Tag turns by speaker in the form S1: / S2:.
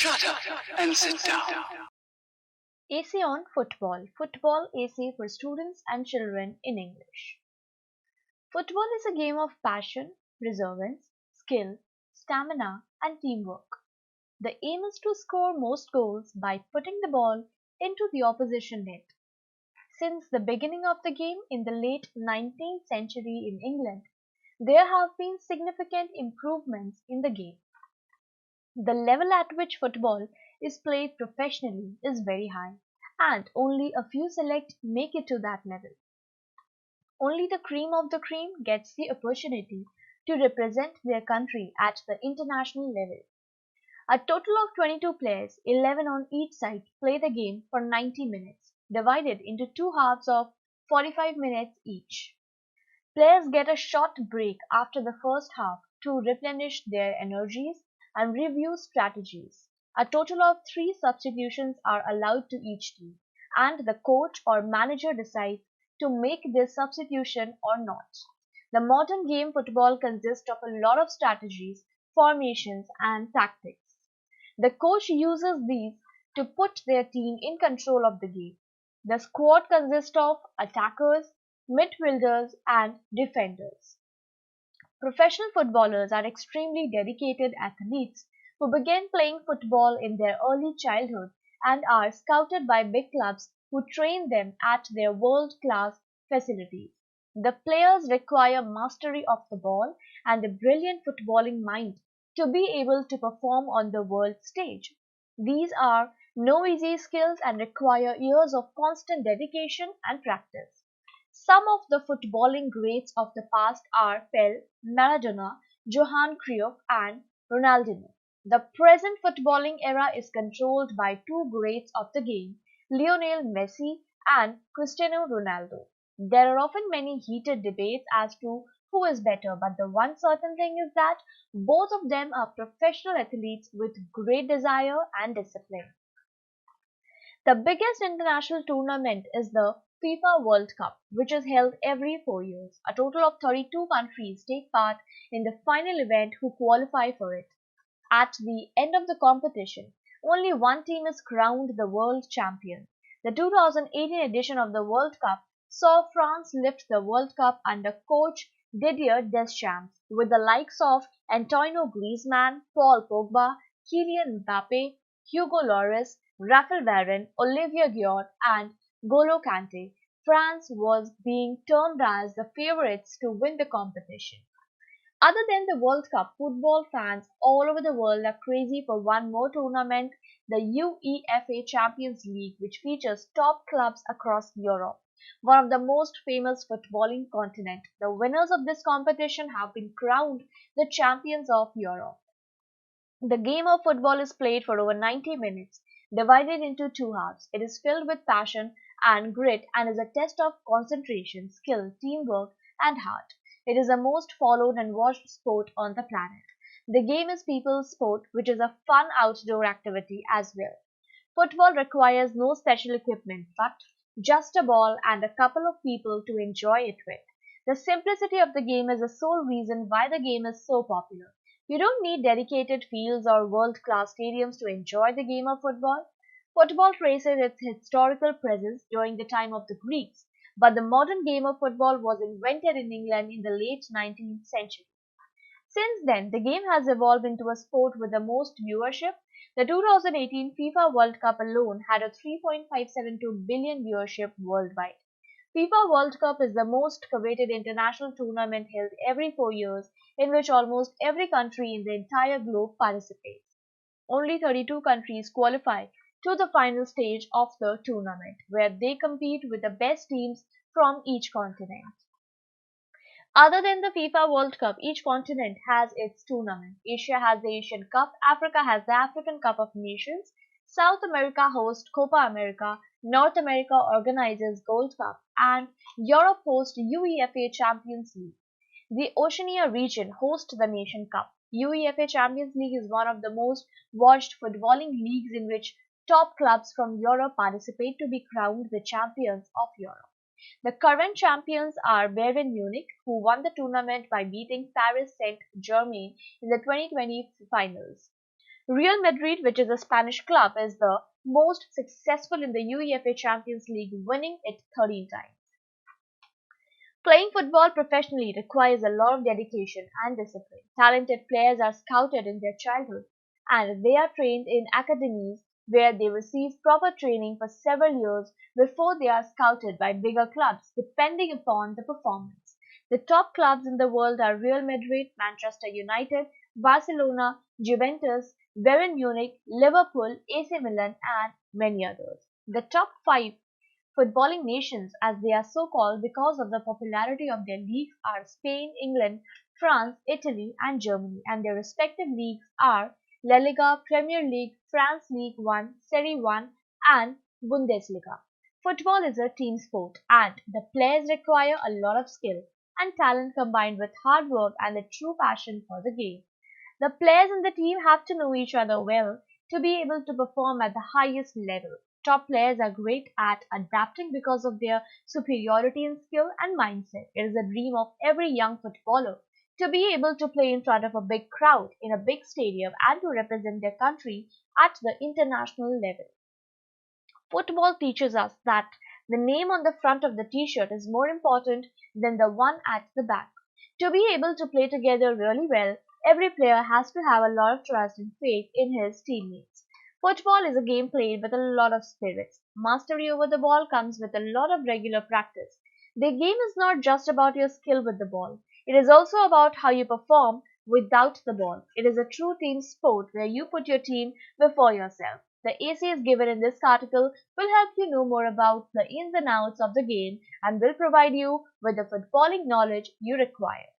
S1: Shut up and sit down.
S2: AC on football. Football AC for students and children in English. Football is a game of passion, perseverance, skill, stamina, and teamwork. The aim is to score most goals by putting the ball into the opposition net. Since the beginning of the game in the late 19th century in England, there have been significant improvements in the game. The level at which football is played professionally is very high, and only a few select make it to that level. Only the cream of the cream gets the opportunity to represent their country at the international level. A total of 22 players, 11 on each side, play the game for 90 minutes, divided into two halves of 45 minutes each. Players get a short break after the first half to replenish their energies and review strategies. A total of 3 substitutions are allowed to each team, and the coach or manager decides to make this substitution or not. The modern game football consists of a lot of strategies, formations, and tactics. The coach uses these to put their team in control of the game. The squad consists of attackers, midfielders, and defenders. Professional footballers are extremely dedicated athletes who begin playing football in their early childhood and are scouted by big clubs who train them at their world-class facilities. The players require mastery of the ball and a brilliant footballing mind to be able to perform on the world stage. These are no easy skills and require years of constant dedication and practice. Some of the footballing greats of the past are Pelé, Maradona, Johan Cruyff, and Ronaldinho. The present footballing era is controlled by two greats of the game, Lionel Messi and Cristiano Ronaldo. There are often many heated debates as to who is better, but the one certain thing is that both of them are professional athletes with great desire and discipline. The biggest international tournament is the FIFA World Cup, which is held every 4 years. A total of 32 countries take part in the final event who qualify for it. At the end of the competition, only one team is crowned the world champion. The 2018 edition of the World Cup saw France lift the World Cup under coach Didier Deschamps, with the likes of Antoine Griezmann, Paul Pogba, Kylian Mbappe, Hugo Lloris, Raphael Varane, Olivier Giroud, and Golo Kante. France was being termed as the favorites to win the competition. Other than the World Cup, football fans all over the world are crazy for one more tournament, the UEFA Champions League, which features top clubs across Europe, one of the most famous footballing continent. The winners of this competition have been crowned the champions of Europe. The game of football is played for over 90 minutes, divided into two halves. It is filled with passion and grit and is a test of concentration, skill, teamwork, and heart. It is the most followed and watched sport on the planet. The game is people's sport, which is a fun outdoor activity as well. Football requires no special equipment, but just a ball and a couple of people to enjoy it with. The simplicity of the game is the sole reason why the game is so popular. You don't need dedicated fields or world-class stadiums to enjoy the game of football. Football traces its historical presence during the time of the Greeks, but the modern game of football was invented in England in the late 19th century. Since then, the game has evolved into a sport with the most viewership. The 2018 FIFA World Cup alone had a 3.572 billion viewership worldwide. FIFA World Cup is the most coveted international tournament held every 4 years, in which almost every country in the entire globe participates. Only 32 countries qualify to the final stage of the tournament, where they compete with the best teams from each continent. Other than the FIFA World Cup, each continent has its tournament. Asia has the Asian Cup, Africa has the African Cup of Nations, South America hosts Copa America, North America organizes Gold Cup, and Europe hosts UEFA Champions League. The Oceania region hosts the Nation Cup. UEFA Champions League is one of the most watched footballing leagues in which top clubs from Europe participate to be crowned the champions of Europe. The current champions are Bayern Munich, who won the tournament by beating Paris Saint-Germain in the 2020 finals. Real Madrid, which is a Spanish club, is the most successful in the UEFA Champions League, winning it 13 times. Playing football professionally requires a lot of dedication and discipline. Talented players are scouted in their childhood and they are trained in academies where they receive proper training for several years before they are scouted by bigger clubs, depending upon the performance. The top clubs in the world are Real Madrid, Manchester United, Barcelona, Juventus, Bayern Munich, Liverpool, AC Milan, and many others. The top five footballing nations, as they are so called because of the popularity of their leagues, are Spain, England, France, Italy, and Germany, and their respective leagues are La Liga, Premier League, France League One, Serie 1, and Bundesliga. Football is a team sport, and the players require a lot of skill and talent combined with hard work and a true passion for the game. The players in the team have to know each other well to be able to perform at the highest level. Top players are great at adapting because of their superiority in skill and mindset. It is a dream of every young footballer to be able to play in front of a big crowd in a big stadium and to represent their country at the international level. Football teaches us that the name on the front of the t-shirt is more important than the one at the back. To be able to play together really well, every player has to have a lot of trust and faith in his teammates. Football is a game played with a lot of spirits. Mastery over the ball comes with a lot of regular practice. The game is not just about your skill with the ball. It is also about how you perform without the ball. It is a true team sport where you put your team before yourself. The ACs given in this article will help you know more about the ins and outs of the game and will provide you with the footballing knowledge you require.